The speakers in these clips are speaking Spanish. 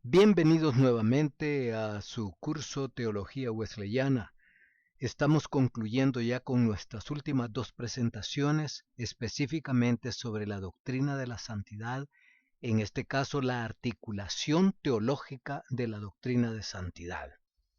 Bienvenidos nuevamente a su curso Teología Wesleyana. Estamos concluyendo ya con nuestras últimas dos presentaciones, específicamente sobre la doctrina de la santidad, en este caso la articulación teológica de la doctrina de santidad.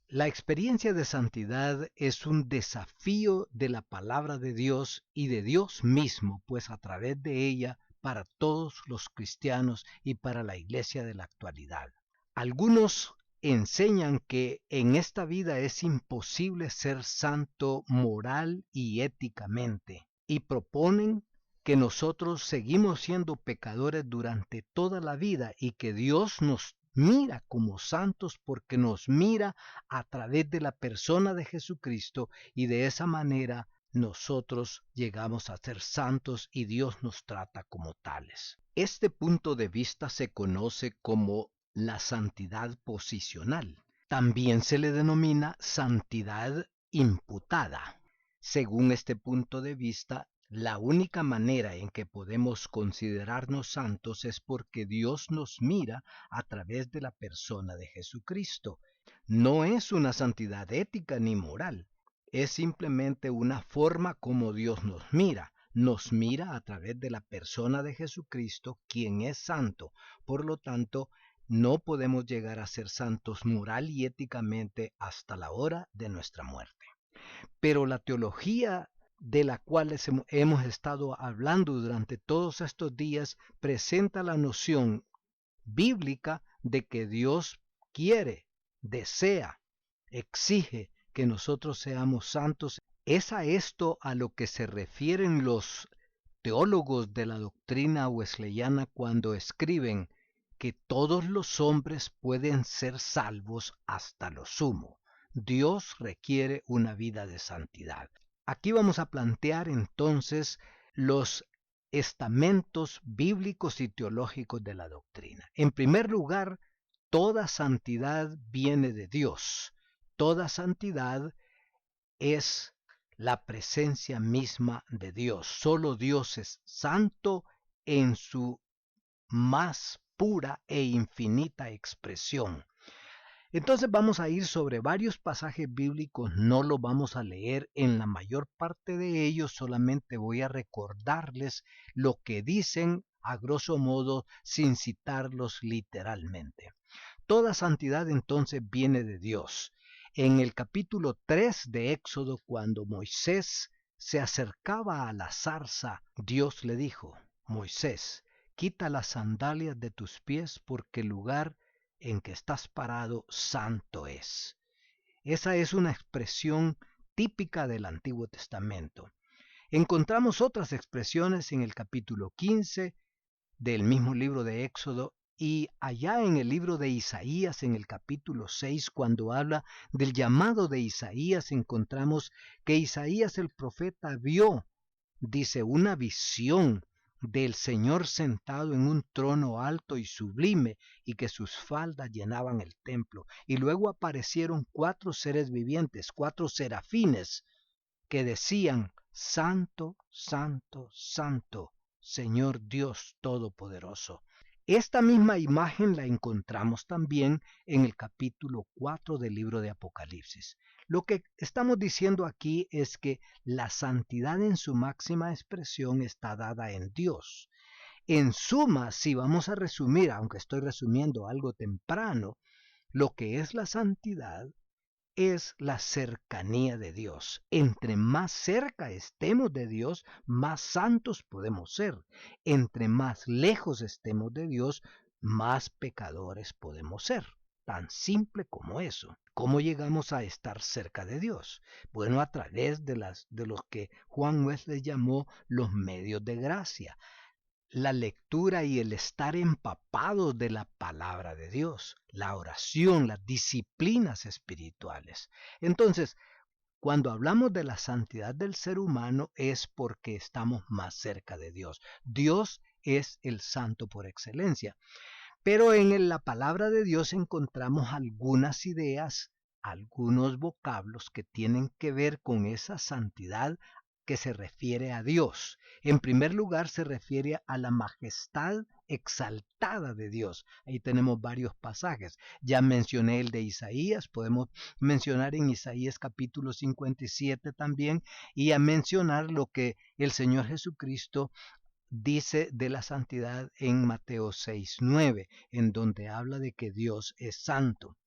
La experiencia de santidad es un desafío de la palabra de Dios y de Dios mismo, pues a través de ella para todos los cristianos y para la iglesia de la actualidad. Algunos enseñan que en esta vida es imposible ser santo moral y éticamente, y proponen que nosotros seguimos siendo pecadores durante toda la vida y que Dios nos mira como santos porque nos mira a través de la persona de Jesucristo, y de esa manera nosotros llegamos a ser santos y Dios nos trata como tales. Este punto de vista se conoce como la santidad posicional. También se le denomina santidad imputada. Según este punto de vista, la única manera en que podemos considerarnos santos es porque Dios nos mira a través de la persona de Jesucristo. No es una santidad ética ni moral, es simplemente una forma como Dios nos mira. Nos mira a través de la persona de Jesucristo, quien es santo. Por lo tanto, no podemos llegar a ser santos moral y éticamente hasta la hora de nuestra muerte. Pero la teología de la cual hemos estado hablando durante todos estos días presenta la noción bíblica de que Dios quiere, desea, exige que nosotros seamos santos. Es a esto a lo que se refieren los teólogos de la doctrina wesleyana cuando escriben que todos los hombres pueden ser salvos hasta lo sumo. Dios requiere una vida de santidad. Aquí vamos a plantear entonces los estamentos bíblicos y teológicos de la doctrina. En primer lugar, toda santidad viene de Dios. Toda santidad es la presencia misma de Dios. Solo Dios es santo en su más pura e infinita expresión. Entonces vamos a ir sobre varios pasajes bíblicos, no los vamos a leer en la mayor parte de ellos, solamente voy a recordarles lo que dicen a grosso modo sin citarlos literalmente. Toda santidad entonces viene de Dios. En el capítulo 3 de Éxodo, cuando Moisés se acercaba a la zarza, Dios le dijo: Moisés, quita las sandalias de tus pies porque el lugar en que estás parado santo es. Esa es una expresión típica del Antiguo Testamento. Encontramos otras expresiones en el capítulo 15 del mismo libro de Éxodo, y allá en el libro de Isaías, en el capítulo 6, cuando habla del llamado de Isaías, encontramos que Isaías el profeta vio, dice, una visión del Señor sentado en un trono alto y sublime, y que sus faldas llenaban el templo. Y luego aparecieron 4 seres vivientes, 4 serafines, que decían: Santo, Santo, Santo, Señor Dios Todopoderoso. Esta misma imagen la encontramos también en el capítulo 4 del libro de Apocalipsis. Lo que estamos diciendo aquí es que la santidad en su máxima expresión está dada en Dios. En suma, si vamos a resumir, aunque estoy resumiendo algo temprano, lo que es la santidad es la cercanía de Dios. Entre más cerca estemos de Dios, más santos podemos ser. Entre más lejos estemos de Dios, más pecadores podemos ser. Tan simple como eso. ¿Cómo llegamos a estar cerca de Dios? Bueno, a través de los que Juan Wesley llamó los medios de gracia. La lectura y el estar empapados de la palabra de Dios, la oración, las disciplinas espirituales. Entonces, cuando hablamos de la santidad del ser humano es porque estamos más cerca de Dios. Dios es el santo por excelencia. Pero en la palabra de Dios encontramos algunas ideas, algunos vocablos que tienen que ver con esa santidad que se refiere a Dios. En primer lugar, se refiere a la majestad exaltada de Dios. Ahí tenemos varios pasajes. Ya mencioné el de Isaías, podemos mencionar en Isaías capítulo 57 también, y a mencionar lo que el Señor Jesucristo dice de la santidad en Mateo 6:9, en donde habla de que Dios es santo.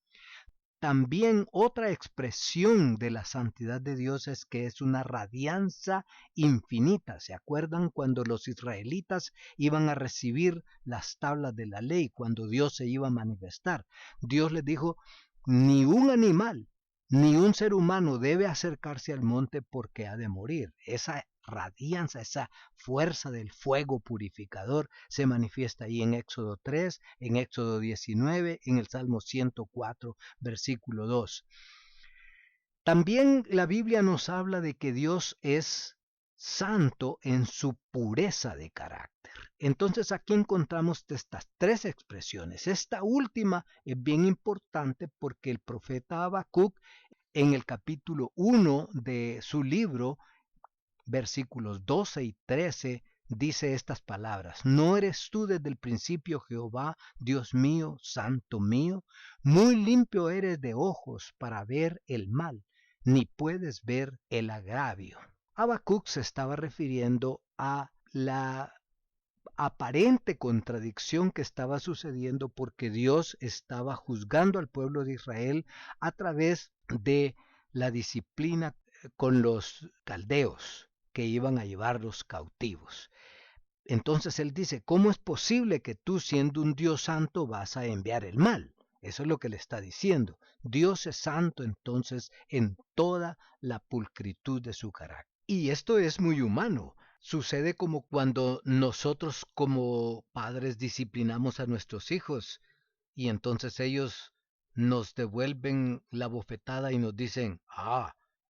También otra expresión de la santidad de Dios es que es una radianza infinita. ¿Se acuerdan cuando los israelitas iban a recibir las tablas de la ley, cuando Dios se iba a manifestar? Dios les dijo, ni un animal, ni un ser humano debe acercarse al monte porque ha de morir. Esa radianza, esa fuerza del fuego purificador se manifiesta ahí en Éxodo 3, en Éxodo 19, en el Salmo 104, versículo 2. También la Biblia nos habla de que Dios es santo en su pureza de carácter. Entonces aquí encontramos estas tres expresiones. Esta última es bien importante porque el profeta Habacuc en el capítulo 1 de su libro, versículos 12 y 13, dice estas palabras: ¿No eres tú desde el principio, Jehová, Dios mío, santo mío? Muy limpio eres de ojos para ver el mal, ni puedes ver el agravio. Habacuc se estaba refiriendo a la aparente contradicción que estaba sucediendo porque Dios estaba juzgando al pueblo de Israel a través de la disciplina con los caldeos que iban a llevarlos cautivos. Entonces él dice, ¿cómo es posible que tú, siendo un Dios santo, vas a enviar el mal? Eso es lo que le está diciendo. Dios es santo entonces en toda la pulcritud de su carácter. Y esto es muy humano. Sucede como cuando nosotros como padres disciplinamos a nuestros hijos y entonces ellos nos devuelven la bofetada y nos dicen,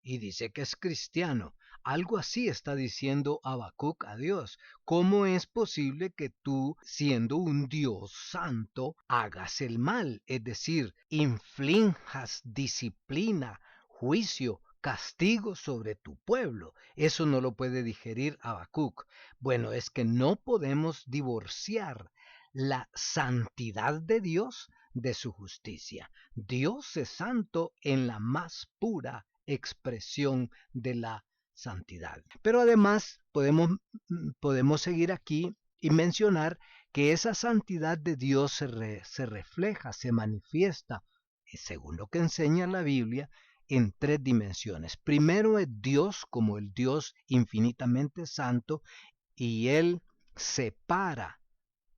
y dice que es cristiano. Algo así está diciendo Habacuc a Dios. ¿Cómo es posible que tú, siendo un Dios santo, hagas el mal? Es decir, inflinjas disciplina, juicio, castigo sobre tu pueblo. Eso no lo puede digerir Habacuc. Bueno, es que no podemos divorciar la santidad de Dios de su justicia. Dios es santo en la más pura expresión de la santidad. Pero además podemos seguir aquí y mencionar que esa santidad de Dios se refleja, se manifiesta, según lo que enseña la Biblia, en tres dimensiones. Primero es Dios como el Dios infinitamente santo, y Él separa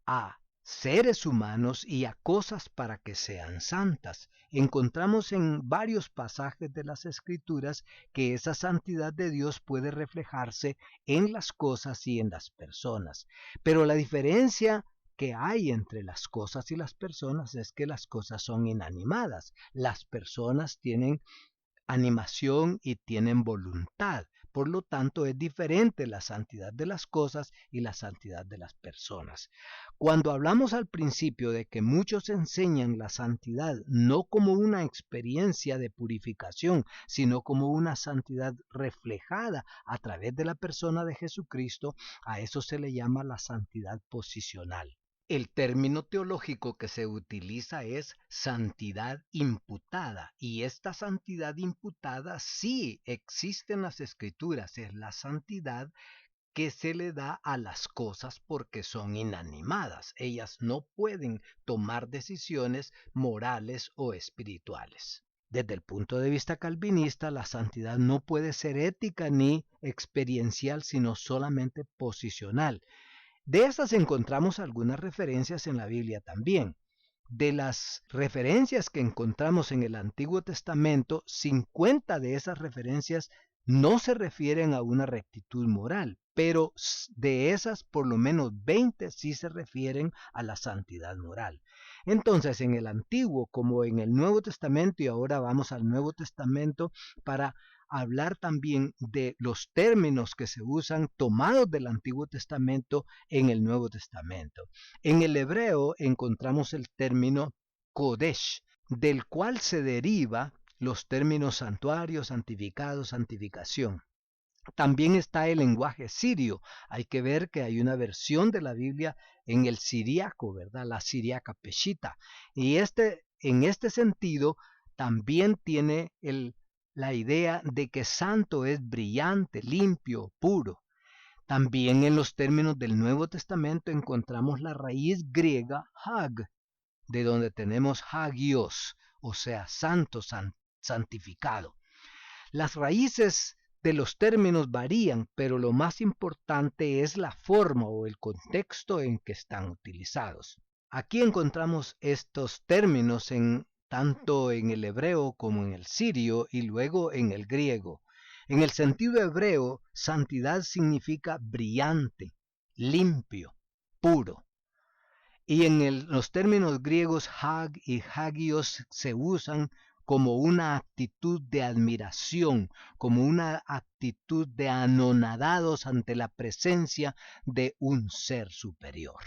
a seres humanos y a cosas para que sean santas. Encontramos en varios pasajes de las Escrituras que esa santidad de Dios puede reflejarse en las cosas y en las personas. Pero la diferencia que hay entre las cosas y las personas es que las cosas son inanimadas. Las personas tienen animación y tienen voluntad. Por lo tanto, es diferente la santidad de las cosas y la santidad de las personas. Cuando hablamos al principio de que muchos enseñan la santidad no como una experiencia de purificación, sino como una santidad reflejada a través de la persona de Jesucristo, a eso se le llama la santidad posicional. El término teológico que se utiliza es santidad imputada, y esta santidad imputada sí existe en las Escrituras. Es la santidad que se le da a las cosas porque son inanimadas. Ellas no pueden tomar decisiones morales o espirituales. Desde el punto de vista calvinista, la santidad no puede ser ética ni experiencial, sino solamente posicional. De estas encontramos algunas referencias en la Biblia también. De las referencias que encontramos en el Antiguo Testamento, 50 de esas referencias no se refieren a una rectitud moral, pero de esas por lo menos 20 sí se refieren a la santidad moral. Entonces, en el Antiguo como en el Nuevo Testamento, y ahora vamos al Nuevo Testamento para hablar también de los términos que se usan tomados del Antiguo Testamento en el Nuevo Testamento. En el hebreo encontramos el término Kodesh, del cual se deriva los términos santuario, santificado, santificación. También está el lenguaje sirio. Hay que ver que hay una versión de la Biblia en el siriaco, ¿verdad? La siriaca peshita. Y en este sentido también tiene la idea de que santo es brillante, limpio, puro. También en los términos del Nuevo Testamento encontramos la raíz griega hag, de donde tenemos hagios, o sea, santo, santificado. Las raíces de los términos varían, pero lo más importante es la forma o el contexto en que están utilizados. Aquí encontramos estos términos tanto en el hebreo como en el sirio y luego en el griego. En el sentido hebreo, santidad significa brillante, limpio, puro. Y en los términos griegos, hag y hagios se usan como una actitud de admiración, como una actitud de anonadados ante la presencia de un ser superior.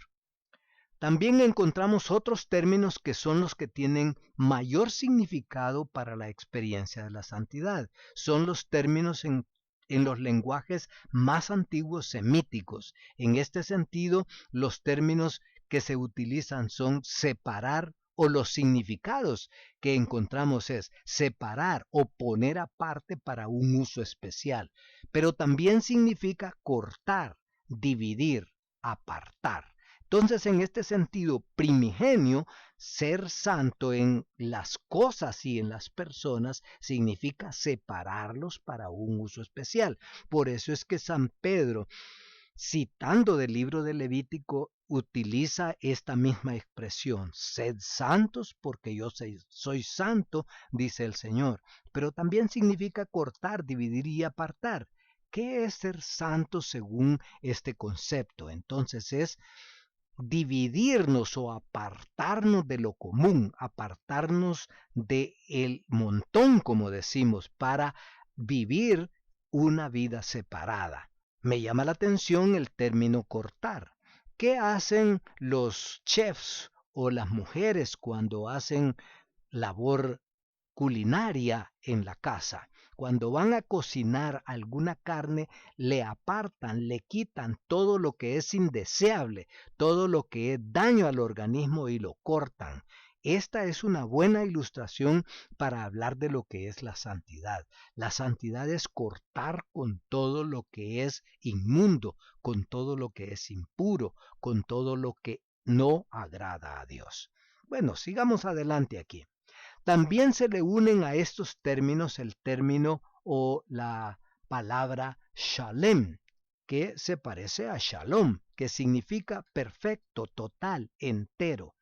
También encontramos otros términos que son los que tienen mayor significado para la experiencia de la santidad. Son los términos en los lenguajes más antiguos semíticos. En este sentido, los términos que se utilizan son separar, o los significados que encontramos es separar o poner aparte para un uso especial. Pero también significa cortar, dividir, apartar. Entonces, en este sentido primigenio, ser santo en las cosas y en las personas significa separarlos para un uso especial. Por eso es que San Pedro, citando del libro de Levítico, utiliza esta misma expresión: sed santos porque yo soy santo, dice el Señor. Pero también significa cortar, dividir y apartar. ¿Qué es ser santo según este concepto? Entonces es dividirnos o apartarnos de lo común, apartarnos del montón, como decimos, para vivir una vida separada. Me llama la atención el término cortar. ¿Qué hacen los chefs o las mujeres cuando hacen labor culinaria en la casa? Cuando van a cocinar alguna carne, le apartan, le quitan todo lo que es indeseable, todo lo que es daño al organismo y lo cortan. Esta es una buena ilustración para hablar de lo que es la santidad. La santidad es cortar con todo lo que es inmundo, con todo lo que es impuro, con todo lo que no agrada a Dios. Bueno, sigamos adelante aquí. También se le unen a estos términos el término o la palabra shalem, que se parece a shalom, que significa perfecto, total, entero.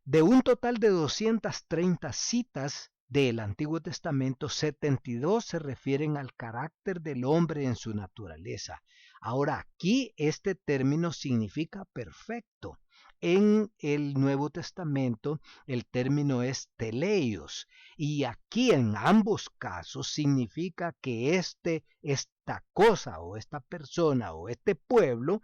De un total de 230 citas del Antiguo Testamento, 72 se refieren al carácter del hombre en su naturaleza. Ahora, aquí este término significa perfecto. En el Nuevo Testamento el término es teleios, y aquí en ambos casos significa que esta cosa o esta persona o este pueblo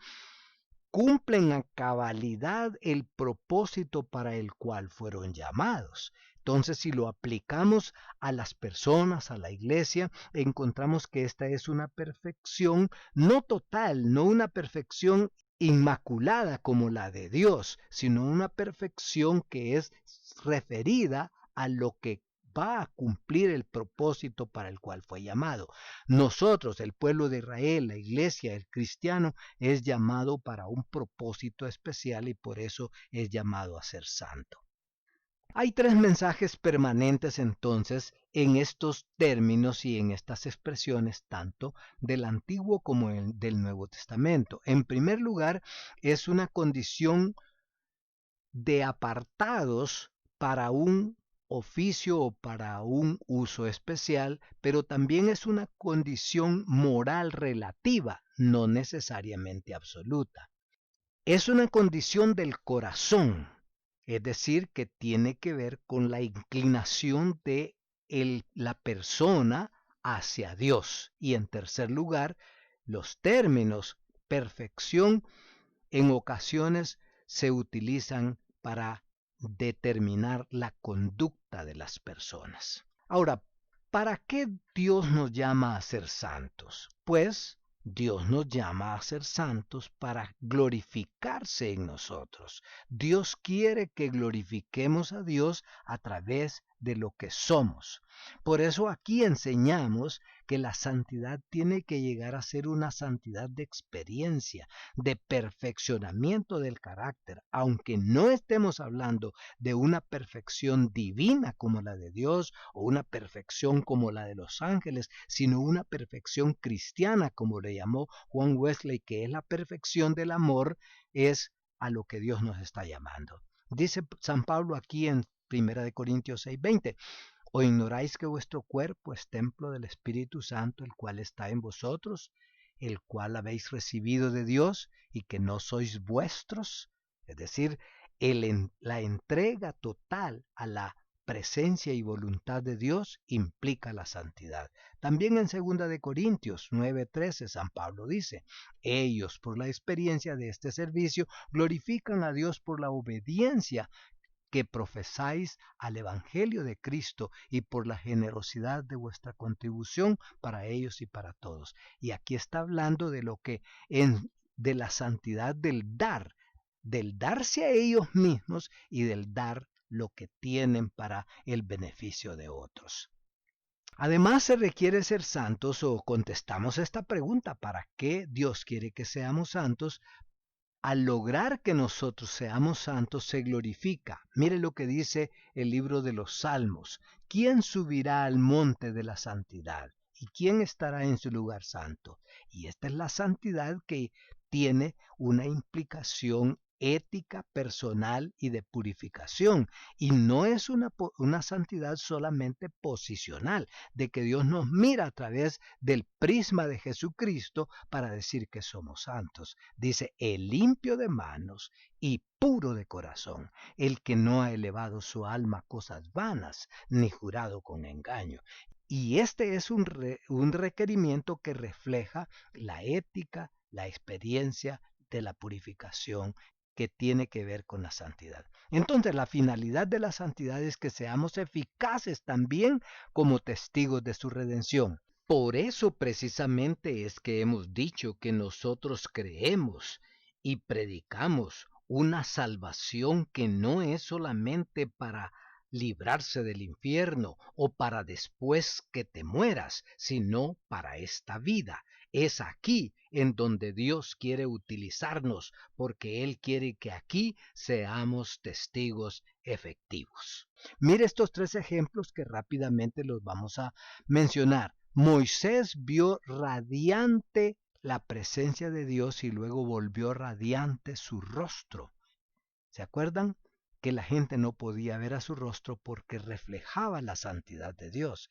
cumplen a cabalidad el propósito para el cual fueron llamados. Entonces, si lo aplicamos a las personas, a la iglesia, encontramos que esta es una perfección no total, no una perfección inmaculada como la de Dios, sino una perfección que es referida a lo que va a cumplir el propósito para el cual fue llamado. Nosotros, el pueblo de Israel, la iglesia, el cristiano, es llamado para un propósito especial y por eso es llamado a ser santo. Hay tres mensajes permanentes entonces en estos términos y en estas expresiones tanto del Antiguo como del Nuevo Testamento. En primer lugar, es una condición de apartados para un oficio o para un uso especial, pero también es una condición moral relativa, no necesariamente absoluta. Es una condición del corazón, es decir, que tiene que ver con la inclinación de la persona hacia Dios. Y en tercer lugar, los términos perfección en ocasiones se utilizan para determinar la conducta de las personas. Ahora, ¿Para qué Dios nos llama a ser santos? Pues Dios nos llama a ser santos para glorificarse en nosotros. Dios quiere que glorifiquemos a Dios a través de lo que somos. Por eso aquí enseñamos que la santidad tiene que llegar a ser una santidad de experiencia, de perfeccionamiento del carácter, aunque no estemos hablando de una perfección divina como la de Dios o una perfección como la de los ángeles, sino una perfección cristiana, como le llamó Juan Wesley, que es la perfección del amor, es a lo que Dios nos está llamando. Dice San Pablo aquí en 1 Corintios 6:20, ¿o ignoráis que vuestro cuerpo es templo del Espíritu Santo, el cual está en vosotros, el cual habéis recibido de Dios y que no sois vuestros? Es decir, la entrega total a la presencia y voluntad de Dios implica la santidad. También en 2 Corintios 9:13 San Pablo dice, ellos por la experiencia de este servicio glorifican a Dios por la obediencia que profesáis al Evangelio de Cristo y por la generosidad de vuestra contribución para ellos y para todos. Y aquí está hablando de lo que de la santidad del darse a ellos mismos y del dar lo que tienen para el beneficio de otros. Además se requiere ser santos, o contestamos esta pregunta: ¿para qué Dios quiere que seamos santos? Al lograr que nosotros seamos santos se glorifica. Mire lo que dice el libro de los Salmos. ¿Quién subirá al monte de la santidad? ¿Y quién estará en su lugar santo? Y esta es la santidad que tiene una implicación ética, personal y de purificación. Y no es una santidad solamente posicional, de que Dios nos mira a través del prisma de Jesucristo para decir que somos santos. Dice, el limpio de manos y puro de corazón, el que no ha elevado su alma a cosas vanas, ni jurado con engaño. Y este es un requerimiento que refleja la ética, la experiencia de la purificación que tiene que ver con la santidad. Entonces, la finalidad de la santidad es que seamos eficaces también como testigos de su redención. Por eso precisamente es que hemos dicho que nosotros creemos y predicamos una salvación que no es solamente para librarse del infierno o para después que te mueras, sino para esta vida. Es aquí en donde Dios quiere utilizarnos, porque Él quiere que aquí seamos testigos efectivos. Mire estos 3 ejemplos que rápidamente los vamos a mencionar. Moisés vio radiante la presencia de Dios y luego volvió radiante su rostro. ¿Se acuerdan? Que la gente no podía ver a su rostro porque reflejaba la santidad de Dios.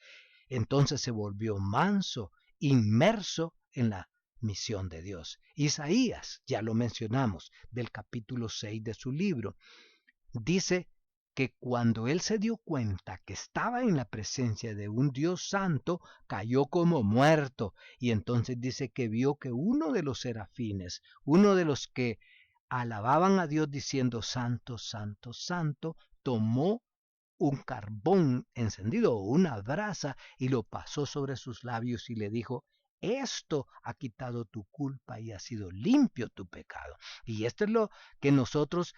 Entonces se volvió manso, inmerso en la misión de Dios. Isaías, ya lo mencionamos, del capítulo 6 de su libro, dice que cuando él se dio cuenta que estaba en la presencia de un Dios santo, cayó como muerto. Y entonces dice que vio que uno de los serafines, uno de los que alababan a Dios diciendo santo, santo, santo, tomó un carbón encendido o una brasa y lo pasó sobre sus labios y le dijo, esto ha quitado tu culpa y ha sido limpio tu pecado. Y esto es lo que nosotros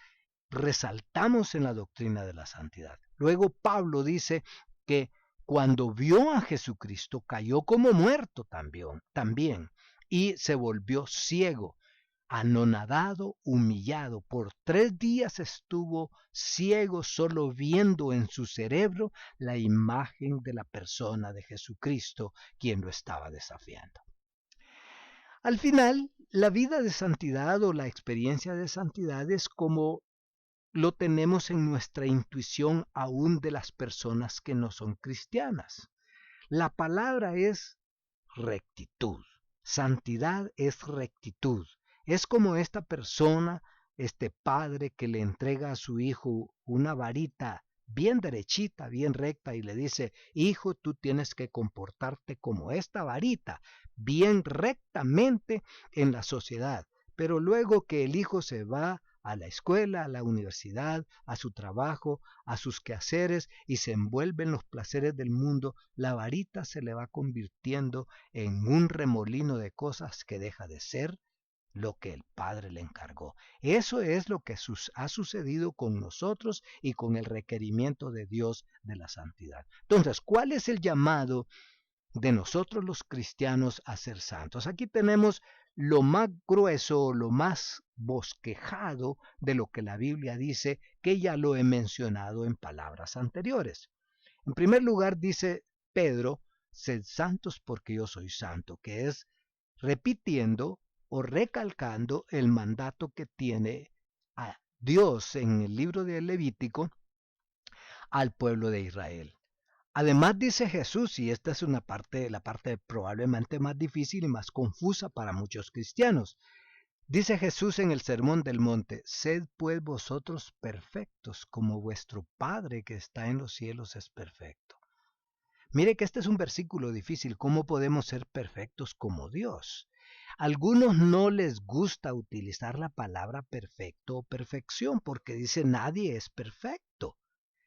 resaltamos en la doctrina de la santidad. Luego Pablo dice que cuando vio a Jesucristo cayó como muerto también y se volvió ciego, anonadado, humillado. Por 3 días estuvo ciego, solo viendo en su cerebro la imagen de la persona de Jesucristo, quien lo estaba desafiando. Al final, la vida de santidad o la experiencia de santidad es como lo tenemos en nuestra intuición aún de las personas que no son cristianas. La palabra es rectitud. Santidad es rectitud. Es como esta persona, este padre que le entrega a su hijo una varita bien derechita, bien recta y le dice, hijo, tú tienes que comportarte como esta varita, bien rectamente en la sociedad. Pero luego que el hijo se va a la escuela, a la universidad, a su trabajo, a sus quehaceres y se envuelve en los placeres del mundo, la varita se le va convirtiendo en un remolino de cosas que deja de ser lo que el Padre le encargó. Eso es lo que ha sucedido con nosotros y con el requerimiento de Dios de la santidad. Entonces, ¿cuál es el llamado de nosotros los cristianos a ser santos? Aquí tenemos lo más grueso, lo más bosquejado de lo que la Biblia dice, que ya lo he mencionado en palabras anteriores. En primer lugar dice Pedro, sed santos porque yo soy santo, que es repitiendo o recalcando el mandato que tiene a Dios en el libro de Levítico al pueblo de Israel. Además dice Jesús, y esta es la parte probablemente más difícil y más confusa para muchos cristianos. Dice Jesús en el Sermón del Monte, sed pues vosotros perfectos, como vuestro Padre que está en los cielos es perfecto. Mire que este es un versículo difícil, ¿cómo podemos ser perfectos como Dios? A algunos no les gusta utilizar la palabra perfecto o perfección porque dice nadie es perfecto.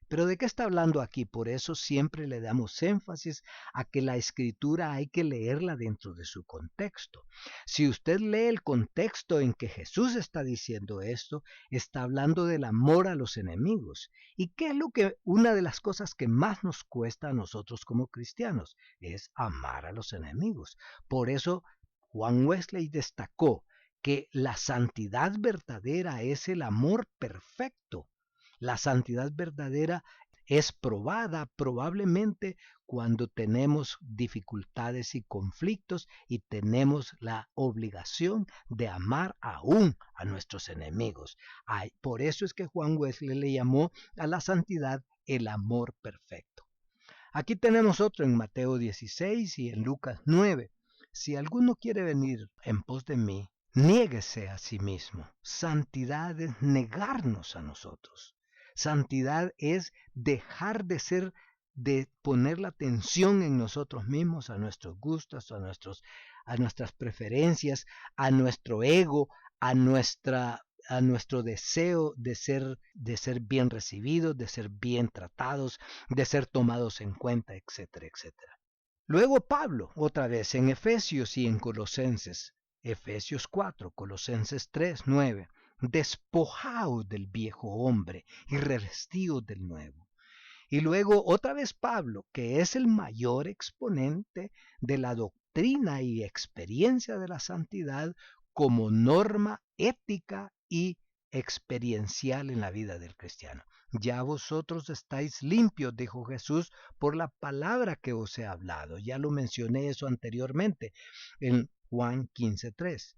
Pero ¿de qué está hablando aquí? Por eso siempre le damos énfasis a que la escritura hay que leerla dentro de su contexto. Si usted lee el contexto en que Jesús está diciendo esto, está hablando del amor a los enemigos. ¿Y qué es una de las cosas que más nos cuesta a nosotros como cristianos? Es amar a los enemigos. Por eso Juan Wesley destacó que la santidad verdadera es el amor perfecto. La santidad verdadera es probada probablemente cuando tenemos dificultades y conflictos y tenemos la obligación de amar aún a nuestros enemigos. Por eso es que Juan Wesley le llamó a la santidad el amor perfecto. Aquí tenemos otro en Mateo 16 y en Lucas 9. Si alguno quiere venir en pos de mí, niéguese a sí mismo. Santidad es negarnos a nosotros. Santidad es dejar de poner la atención en nosotros mismos, a nuestros gustos, a nuestras preferencias, a nuestro ego, a nuestro deseo de ser bien recibidos, de ser bien tratados, de ser tomados en cuenta, etcétera, etcétera. Luego Pablo, otra vez en Efesios y en Colosenses, Efesios 4, Colosenses 3, 9. Despojaos del viejo hombre y revestíos del nuevo. Y luego otra vez Pablo, que es el mayor exponente de la doctrina y experiencia de la santidad como norma ética y experiencial en la vida del cristiano. Ya vosotros estáis limpios, dijo Jesús, por la palabra que os he hablado. Ya lo mencioné eso anteriormente en Juan 15:3.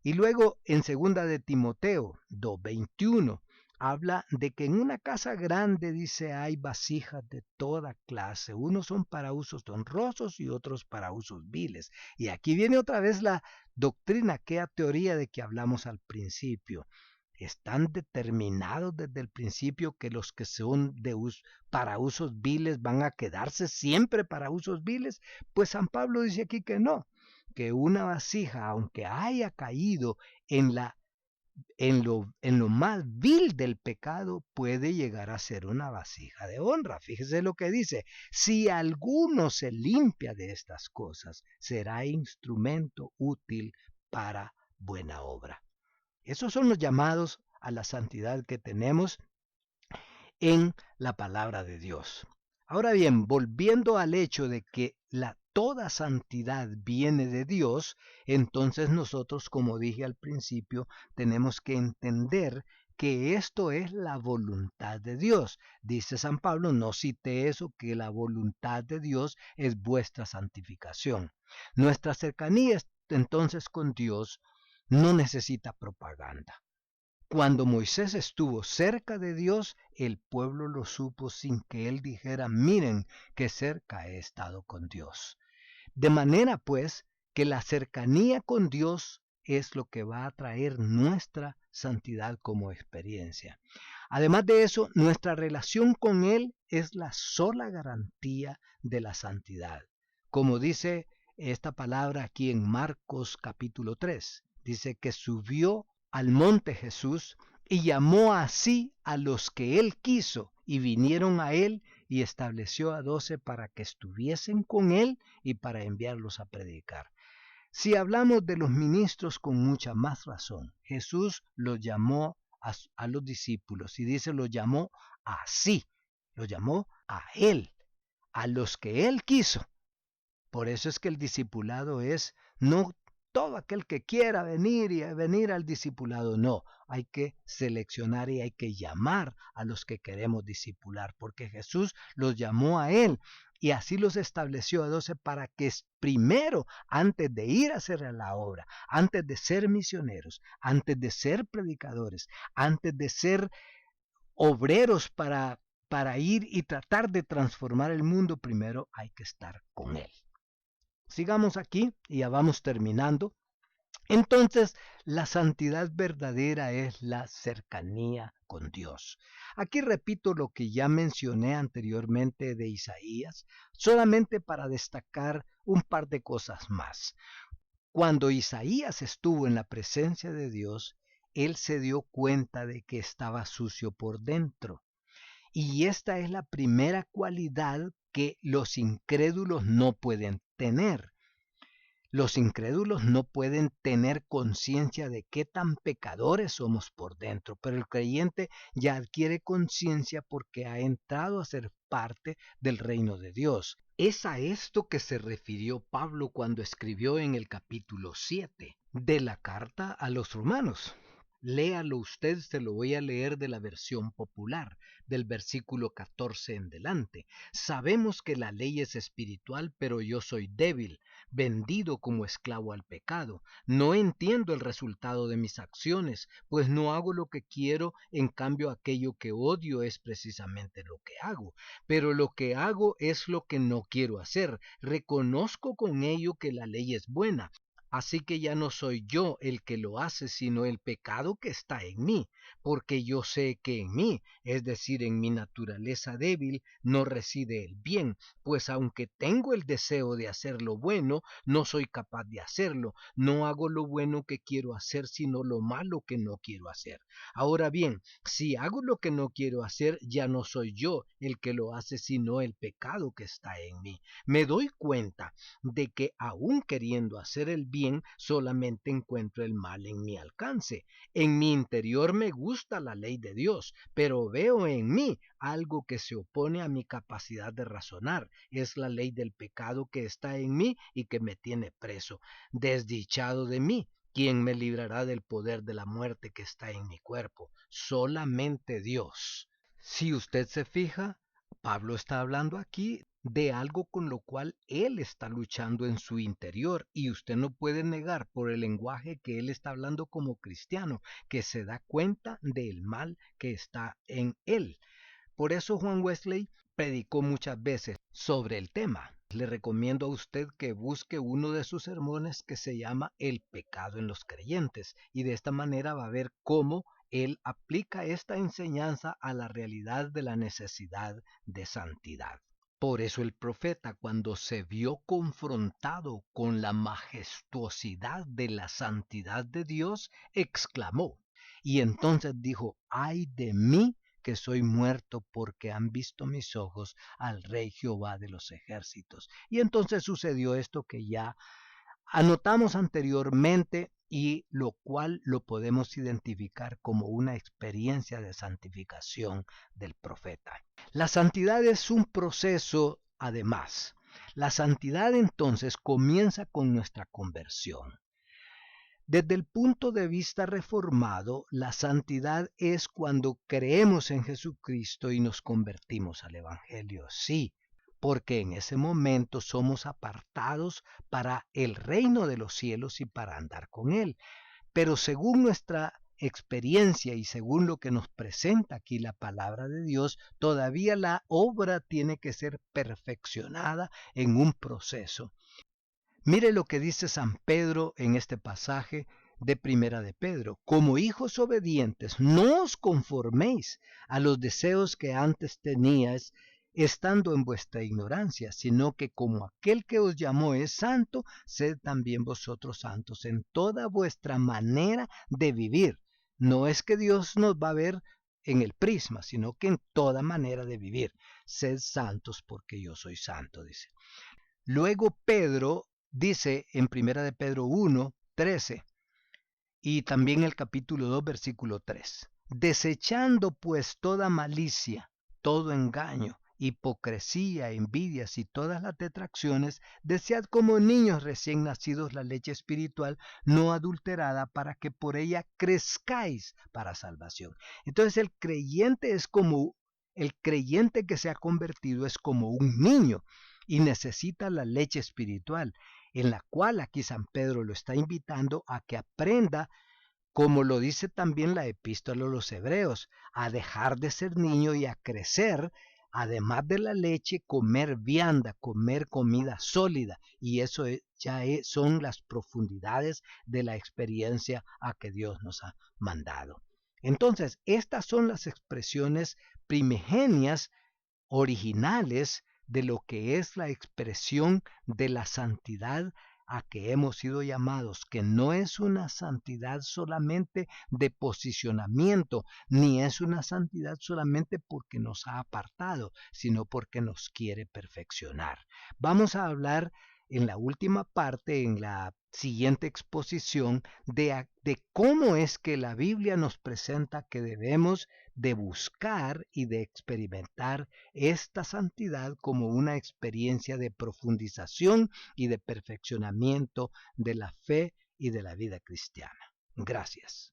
Y luego en segunda de Timoteo 2:21 habla de que en una casa grande, dice, hay vasijas de toda clase. Unos son para usos honrosos y otros para usos viles. Y aquí viene otra vez la doctrina, aquella teoría de que hablamos al principio. Están determinados desde el principio que los que son para usos viles van a quedarse siempre para usos viles. Pues San Pablo dice aquí que no, que una vasija, aunque haya caído en lo más vil del pecado, puede llegar a ser una vasija de honra. Fíjese lo que dice: si alguno se limpia de estas cosas, será instrumento útil para buena obra. Esos son los llamados a la santidad que tenemos en la palabra de Dios. Ahora bien, volviendo al hecho de que toda santidad viene de Dios, entonces nosotros, como dije al principio, tenemos que entender que esto es la voluntad de Dios. Dice San Pablo, no cite eso, que la voluntad de Dios es vuestra santificación. Nuestra cercanía entonces con Dios no necesita propaganda. Cuando Moisés estuvo cerca de Dios, el pueblo lo supo sin que él dijera, miren qué cerca he estado con Dios. De manera pues que la cercanía con Dios es lo que va a traer nuestra santidad como experiencia. Además de eso, nuestra relación con Él es la sola garantía de la santidad. Como dice esta palabra aquí en Marcos capítulo 3, dice que subió al monte Jesús y llamó así a los que él quiso, y vinieron a él, y estableció a 12 para que estuviesen con él y para enviarlos a predicar. Si hablamos de los ministros con mucha más razón, Jesús los llamó a los discípulos, y dice los llamó así, los llamó a él, a los que él quiso. Por eso es que el discipulado es no todo aquel que quiera venir al discipulado, no, hay que seleccionar y hay que llamar a los que queremos discipular, porque Jesús los llamó a él y así los estableció a 12 para que primero, antes de ir a hacer la obra, antes de ser misioneros, antes de ser predicadores, antes de ser obreros para ir y tratar de transformar el mundo, primero hay que estar con él. Sigamos aquí y ya vamos terminando. Entonces, la santidad verdadera es la cercanía con Dios. Aquí repito lo que ya mencioné anteriormente de Isaías, solamente para destacar un par de cosas más. Cuando Isaías estuvo en la presencia de Dios, él se dio cuenta de que estaba sucio por dentro. Y esta es la primera cualidad que los incrédulos no pueden tener. Los incrédulos no pueden tener conciencia de qué tan pecadores somos por dentro, pero el creyente ya adquiere conciencia porque ha entrado a ser parte del reino de Dios. Es a esto que se refirió Pablo cuando escribió en el capítulo 7 de la carta a los romanos. Léalo usted, se lo voy a leer de la versión popular, del versículo 14 en delante. Sabemos que la ley es espiritual, pero yo soy débil, vendido como esclavo al pecado. No entiendo el resultado de mis acciones, pues no hago lo que quiero, en cambio aquello que odio es precisamente lo que hago. Pero lo que hago es lo que no quiero hacer. Reconozco con ello que la ley es buena. Así que ya no soy yo el que lo hace, sino el pecado que está en mí, porque yo sé que en mí, es decir, en mi naturaleza débil, no reside el bien, pues aunque tengo el deseo de hacer lo bueno, no soy capaz de hacerlo, no hago lo bueno que quiero hacer, sino lo malo que no quiero hacer. Ahora bien, si hago lo que no quiero hacer, ya no soy yo el que lo hace, sino el pecado que está en mí. Me doy cuenta de que aún queriendo hacer el bien, solamente encuentro el mal en mi alcance. En mi interior me gusta la ley de Dios, pero veo en mí algo que se opone a mi capacidad de razonar. Es la ley del pecado que está en mí y que me tiene preso. Desdichado de mí, ¿quién me librará del poder de la muerte que está en mi cuerpo? Solamente Dios. Si usted se fija, Pablo está hablando aquí de algo con lo cual él está luchando en su interior y usted no puede negar por el lenguaje que él está hablando como cristiano, que se da cuenta del mal que está en él. Por eso Juan Wesley predicó muchas veces sobre el tema. Le recomiendo a usted que busque uno de sus sermones que se llama El pecado en los creyentes y de esta manera va a ver cómo él aplica esta enseñanza a la realidad de la necesidad de santidad. Por eso el profeta, cuando se vio confrontado con la majestuosidad de la santidad de Dios, exclamó. Y entonces dijo, ay de mí que soy muerto, porque han visto mis ojos al Rey Jehová de los ejércitos. Y entonces sucedió esto que ya anotamos anteriormente y lo cual lo podemos identificar como una experiencia de santificación del profeta. La santidad es un proceso, además. La santidad entonces comienza con nuestra conversión. Desde el punto de vista reformado, la santidad es cuando creemos en Jesucristo y nos convertimos al Evangelio. Sí, porque en ese momento somos apartados para el reino de los cielos y para andar con Él. Pero según nuestra experiencia y según lo que nos presenta aquí la palabra de Dios, todavía la obra tiene que ser perfeccionada en un proceso. Mire lo que dice San Pedro en este pasaje de Primera de Pedro. Como hijos obedientes, no os conforméis a los deseos que antes teníais estando en vuestra ignorancia, sino que como aquel que os llamó es santo, sed también vosotros santos en toda vuestra manera de vivir, No es que Dios nos va a ver en el prisma, sino que en toda manera de vivir. Sed santos porque yo soy santo, dice. Luego Pedro dice en 1 de Pedro 1:13 y también el capítulo 2, versículo 3. Desechando pues toda malicia, todo engaño, hipocresía, envidias y todas las detracciones, desead como niños recién nacidos la leche espiritual no adulterada para que por ella crezcáis para salvación. Entonces el creyente que se ha convertido es como un niño y necesita la leche espiritual, en la cual aquí San Pedro lo está invitando a que aprenda, como lo dice también la epístola a los Hebreos, a dejar de ser niño y a crecer, además de la leche, comer vianda, comer comida sólida, y eso son las profundidades de la experiencia a que Dios nos ha mandado. Entonces, estas son las expresiones primigenias, originales, de lo que es la expresión de la santidad a que hemos sido llamados, que no es una santidad solamente de posicionamiento, ni es una santidad solamente porque nos ha apartado, sino porque nos quiere perfeccionar. Vamos a hablar en la última parte, en la siguiente exposición, de cómo es que la Biblia nos presenta que debemos de buscar y de experimentar esta santidad como una experiencia de profundización y de perfeccionamiento de la fe y de la vida cristiana. Gracias.